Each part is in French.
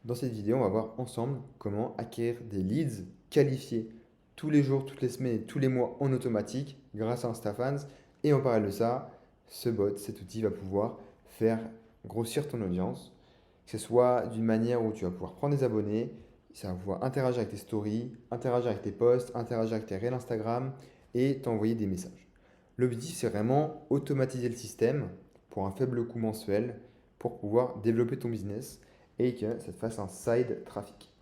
Dans cette vidéo, on va voir ensemble comment acquérir des leads qualifiés tous les jours, toutes les semaines et tous les mois en automatique grâce à InstaFans. Et en parallèle de ça, ce bot, cet outil va pouvoir faire grossir ton audience, que ce soit d'une manière où tu vas pouvoir prendre des abonnés, ça va pouvoir interagir avec tes stories, interagir avec tes posts, interagir avec tes réels Instagram et t'envoyer des messages. L'objectif, c'est vraiment automatiser le système pour un faible coût mensuel pour pouvoir développer ton business et que ça te fasse un side traffic.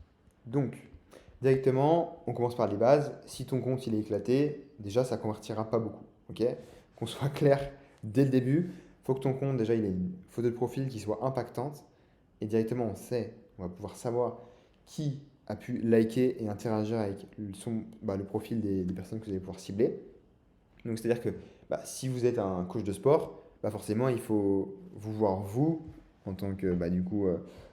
Donc, directement, on commence par les bases. Si ton compte il est éclaté, déjà ça convertira pas beaucoup. Ok? Qu'on soit clair dès le début, il faut que ton compte déjà il ait une photo de profil qui soit impactante et directement on va pouvoir savoir qui a pu liker et interagir avec le profil des personnes que vous allez pouvoir cibler. Donc, c'est-à-dire que si vous êtes un coach de sport, forcément, il faut vous voir vous, en tant que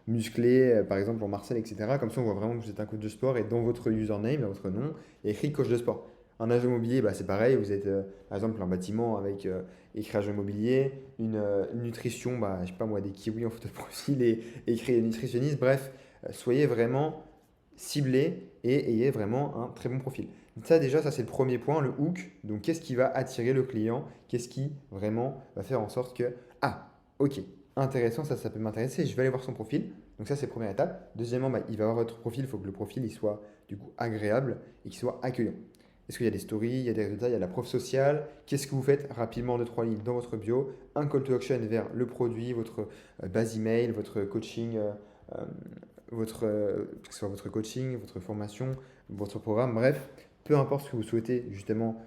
musclé, par exemple en Marcel, etc. Comme ça, on voit vraiment que vous êtes un coach de sport et dans votre username, dans votre nom, il y a écrit coach de sport. Un agent immobilier, c'est pareil, vous êtes par exemple un bâtiment avec écrit agent immobilier, une nutrition, je sais pas moi, des kiwis en photo de profil et écrit nutritionniste. Bref, soyez vraiment ciblé et ayez vraiment un très bon profil. Ça déjà, ça c'est le premier point, le hook. Donc qu'est-ce qui va attirer le client? Qu'est-ce qui vraiment va faire en sorte que, ah, ok, intéressant, ça peut m'intéresser, je vais aller voir son profil. Donc ça c'est la première étape. Deuxièmement, il va voir votre profil, il faut que le profil il soit du coup agréable et qu'il soit accueillant. Est-ce qu'il y a des stories, il y a des résultats, il y a la preuve sociale? Qu'est-ce que vous faites rapidement, deux, trois lignes dans votre bio? Un call to action vers le produit, votre base email, votre coaching, euh, que ce soit votre coaching, votre formation, votre programme, bref, peu importe ce que vous souhaitez justement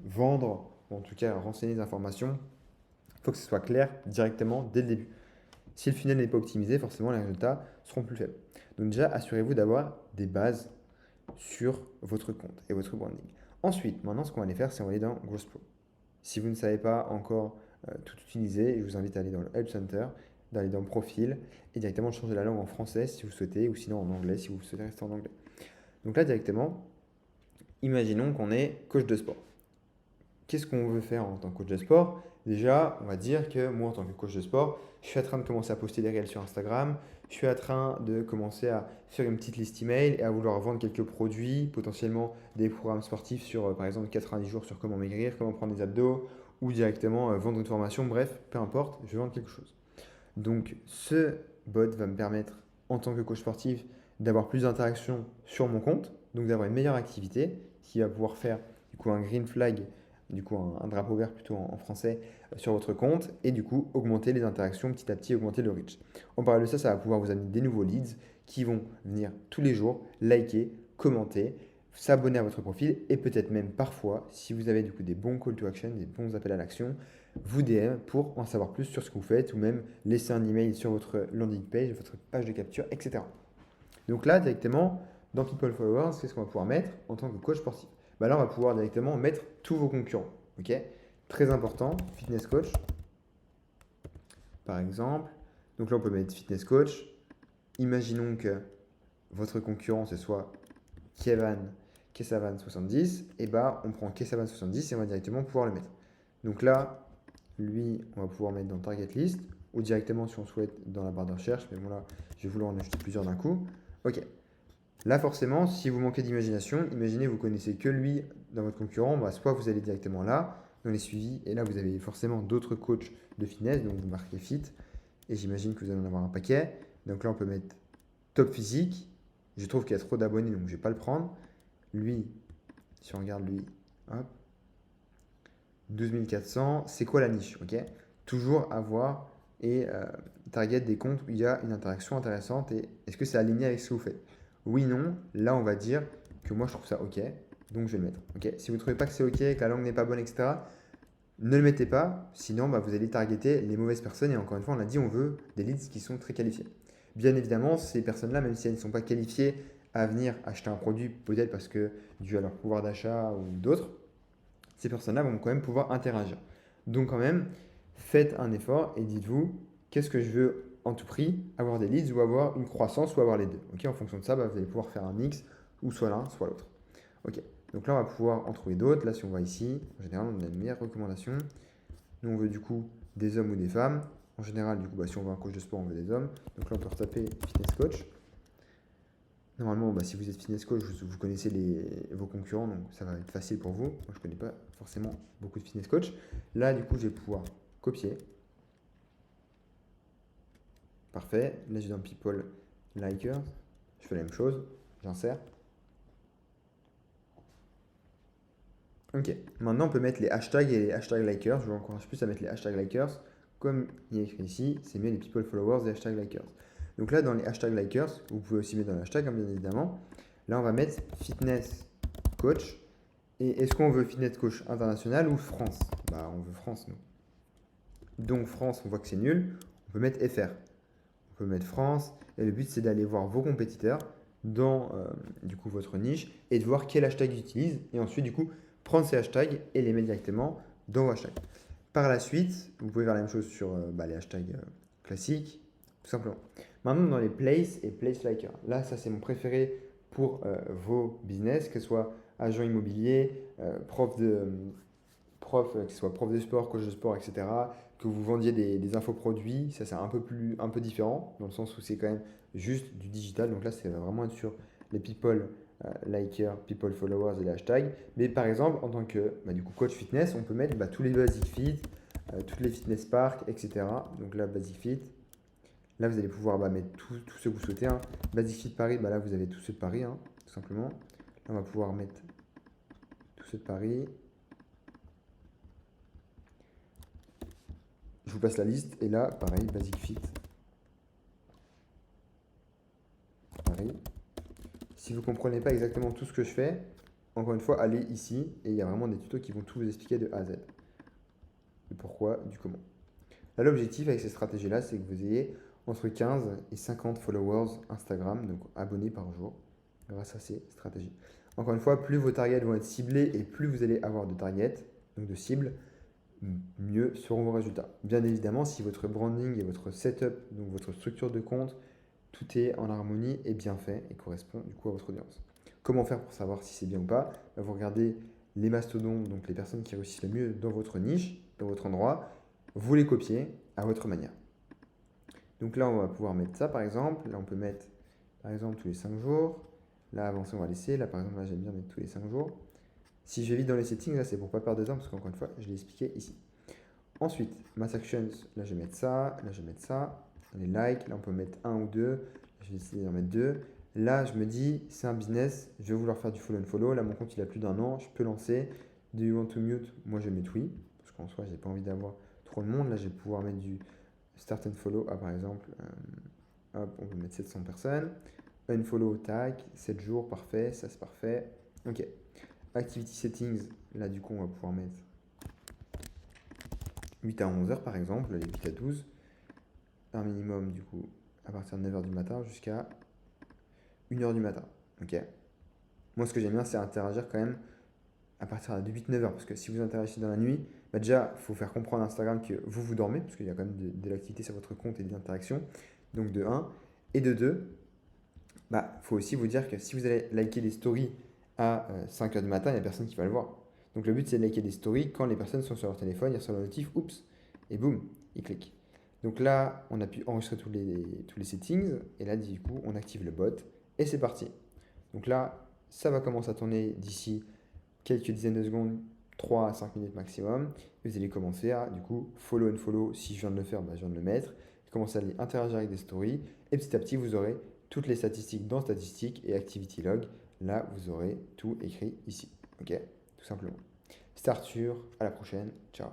vendre, ou en tout cas renseigner des informations, il faut que ce soit clair directement dès le début. Si le funnel n'est pas optimisé, forcément les résultats seront plus faibles. Donc déjà, assurez-vous d'avoir des bases sur votre compte et votre branding. Ensuite, maintenant, ce qu'on va aller faire, c'est on va aller dans Growth Pro. Si vous ne savez pas encore tout utiliser, je vous invite à aller dans le Help Center, d'aller dans Profil et directement de changer la langue en français si vous souhaitez, ou sinon en anglais si vous souhaitez rester en anglais. Donc là, directement, imaginons qu'on est coach de sport. Qu'est-ce qu'on veut faire en tant que coach de sport? Déjà, on va dire que moi, en tant que coach de sport, je suis en train de commencer à poster des réels sur Instagram. Je suis en train de commencer à faire une petite liste email et à vouloir vendre quelques produits, potentiellement des programmes sportifs sur, par exemple, 90 jours sur comment maigrir, comment prendre des abdos, ou directement vendre une formation. Bref, peu importe, je vais vendre quelque chose. Donc, ce bot va me permettre, en tant que coach sportif, d'avoir plus d'interactions sur mon compte, donc d'avoir une meilleure activité, qui va pouvoir faire du coup un green flag, du coup un drapeau vert plutôt en français, sur votre compte, et du coup augmenter les interactions petit à petit, augmenter le reach. En parallèle de ça, ça va pouvoir vous amener des nouveaux leads qui vont venir tous les jours, liker, commenter, s'abonner à votre profil, et peut-être même parfois, si vous avez du coup des bons call to action, des bons appels à l'action, vous DM pour en savoir plus sur ce que vous faites ou même laisser un email sur votre landing page, votre page de capture, etc. Donc là, directement, dans People Followers, qu'est-ce qu'on va pouvoir mettre en tant que coach sportif? Là, on va pouvoir directement mettre tous vos concurrents. Ok? Très important, fitness coach, par exemple. Donc là, on peut mettre fitness coach. Imaginons que votre concurrent, ce soit Kevin Kesavan70. Et on prend Kesavan70 et on va directement pouvoir le mettre. Donc là, lui, on va pouvoir mettre dans Target List ou directement si on souhaite dans la barre de recherche. Mais bon là, je vais vouloir en ajouter plusieurs d'un coup. Ok. Là, forcément, si vous manquez d'imagination, imaginez vous connaissez que lui dans votre concurrent, soit vous allez directement là, dans les suivis, et là vous avez forcément d'autres coachs de fitness, donc vous marquez fit, et j'imagine que vous allez en avoir un paquet. Donc là, on peut mettre top physique. Je trouve qu'il y a trop d'abonnés, donc je ne vais pas le prendre. Lui, si on regarde lui, hop, 12 400, c'est quoi la niche, ok? Toujours avoir et target des comptes où il y a une interaction intéressante et est-ce que c'est aligné avec ce que vous faites? Oui, non, là on va dire que moi je trouve ça ok, donc je vais le mettre. Ok. Si vous ne trouvez pas que c'est ok, que la langue n'est pas bonne, etc., ne le mettez pas, sinon vous allez targeter les mauvaises personnes et encore une fois on a dit on veut des leads qui sont très qualifiés. Bien évidemment, ces personnes-là, même si elles ne sont pas qualifiées à venir acheter un produit, peut-être parce que dû à leur pouvoir d'achat ou d'autres, ces personnes-là vont quand même pouvoir interagir. Donc quand même, faites un effort et dites-vous, qu'est-ce que je veux en tout prix? Avoir des leads ou avoir une croissance ou avoir les deux. Ok, en fonction de ça, vous allez pouvoir faire un mix ou soit l'un, soit l'autre. Ok, donc là on va pouvoir en trouver d'autres. Là si on voit ici, en général on a une meilleure recommandation. Nous on veut du coup des hommes ou des femmes. En général, du coup, si on veut un coach de sport, on veut des hommes. Donc là on peut retaper fitness coach. Normalement, bah, si vous êtes fitness coach, vous connaissez vos concurrents, donc ça va être facile pour vous. Moi, je ne connais pas forcément beaucoup de fitness coach. Là, du coup, je vais pouvoir copier. Parfait. Là, je vais dans People Likers. Je fais la même chose. J'insère. Ok. Maintenant, on peut mettre les hashtags et les hashtags likers. Je vous encourage plus à mettre les hashtags likers. Comme il est écrit ici, c'est mieux les people followers et hashtags likers. Donc là, dans les hashtags likers, vous pouvez aussi mettre dans le hashtag, hein, bien évidemment. Là, on va mettre fitness coach. Et est-ce qu'on veut fitness coach international ou France? Bah, on veut France, nous. Donc France, on voit que c'est nul. On peut mettre FR. On peut mettre France. Et le but, c'est d'aller voir vos compétiteurs dans du coup votre niche et de voir quel hashtag ils utilisent. Et ensuite, du coup, prendre ces hashtags et les mettre directement dans vos hashtags. Par la suite, vous pouvez faire la même chose sur bah, les hashtags classiques, tout simplement. Maintenant, dans les place et place liker. Là, ça, c'est mon préféré pour vos business, que ce soit agent immobilier, que ce soit prof de sport, coach de sport, etc. Que vous vendiez des infoproduits, ça c'est un peu différent, dans le sens où c'est quand même juste du digital. Donc là, c'est vraiment être sur les people likers, people followers et les hashtags. Mais par exemple, en tant que bah, du coup, coach fitness, on peut mettre bah, tous les basic fit, toutes les fitness parks, etc. Donc là, basic fit. Là, vous allez pouvoir bah, mettre tout ce que vous souhaitez, hein. Basic fit Paris, bah, là, vous avez tous ceux de Paris, hein, tout simplement. Là, on va pouvoir mettre tous ceux de Paris. Je vous passe la liste. Et là, pareil, Basic Fit, Paris. Si vous ne comprenez pas exactement tout ce que je fais, encore une fois, allez ici. Et il y a vraiment des tutos qui vont tout vous expliquer de A à Z. Le pourquoi, du comment. Là, l'objectif avec ces stratégies-là, c'est que vous ayez entre 15 et 50 followers Instagram, donc abonnés par jour, grâce à ces stratégies. Encore une fois, plus vos targets vont être ciblés et plus vous allez avoir de targets, donc de cibles, mieux seront vos résultats. Bien évidemment, si votre branding et votre setup, donc votre structure de compte, tout est en harmonie et bien fait et correspond du coup à votre audience. Comment faire pour savoir si c'est bien ou pas? Vous regardez les mastodontes, donc les personnes qui réussissent le mieux dans votre niche, dans votre endroit, vous les copiez à votre manière. Donc là, on va pouvoir mettre ça par exemple. Là, on peut mettre par exemple tous les 5 jours. Là, avancer, on va laisser. Là, par exemple, là, j'aime bien mettre tous les 5 jours. Si je vais vite dans les settings, là, c'est pour pas perdre de temps parce qu'encore une fois, je l'ai expliqué ici. Ensuite, Mass Actions, là, je vais mettre ça. Là, je vais mettre ça. Les likes, là, on peut mettre un ou deux. Je vais essayer d'en mettre deux. Là, je me dis, c'est un business, je vais vouloir faire du follow and follow. Là, mon compte, il a plus d'un an, je peux lancer. Do you want to mute? Moi, je vais mettre oui, parce qu'en soi, j'ai pas envie d'avoir trop de monde. Là, je vais pouvoir mettre du start and follow. Ah, par exemple, hop, on peut mettre 700 personnes. Unfollow, tac, 7 jours, parfait, ça c'est parfait. Ok. Activity settings, là, du coup, on va pouvoir mettre 8 à 11 heures, par exemple, les 8 à 12. Un minimum, du coup, à partir de 9 heures du matin jusqu'à 1 heure du matin. Ok. Moi, ce que j'aime bien, c'est interagir quand même à partir de 8-9 heures. Parce que si vous interagissez dans la nuit, bah déjà, il faut faire comprendre à Instagram que vous dormez, parce qu'il y a quand même de l'activité sur votre compte et des interactions. Donc de 1. Et de 2, bah, faut aussi vous dire que si vous allez liker des stories à 5 heures du matin, il n'y a personne qui va le voir. Donc le but, c'est de liker des stories quand les personnes sont sur leur téléphone, ils reçoivent le notif, oups, et boum, ils cliquent. Donc là, on a pu enregistrer tous les settings, et là, du coup, on active le bot, et c'est parti. Donc là, ça va commencer à tourner d'ici quelques dizaines de secondes, 3 à 5 minutes maximum. Et vous allez commencer à, du coup, follow and follow. Si je viens de le faire, bah, je viens de le mettre. Commencer à aller interagir avec des stories. Et petit à petit, vous aurez toutes les statistiques dans statistiques et activity log. Là, vous aurez tout écrit ici. Ok? Tout simplement. C'était Arthur. À la prochaine. Ciao.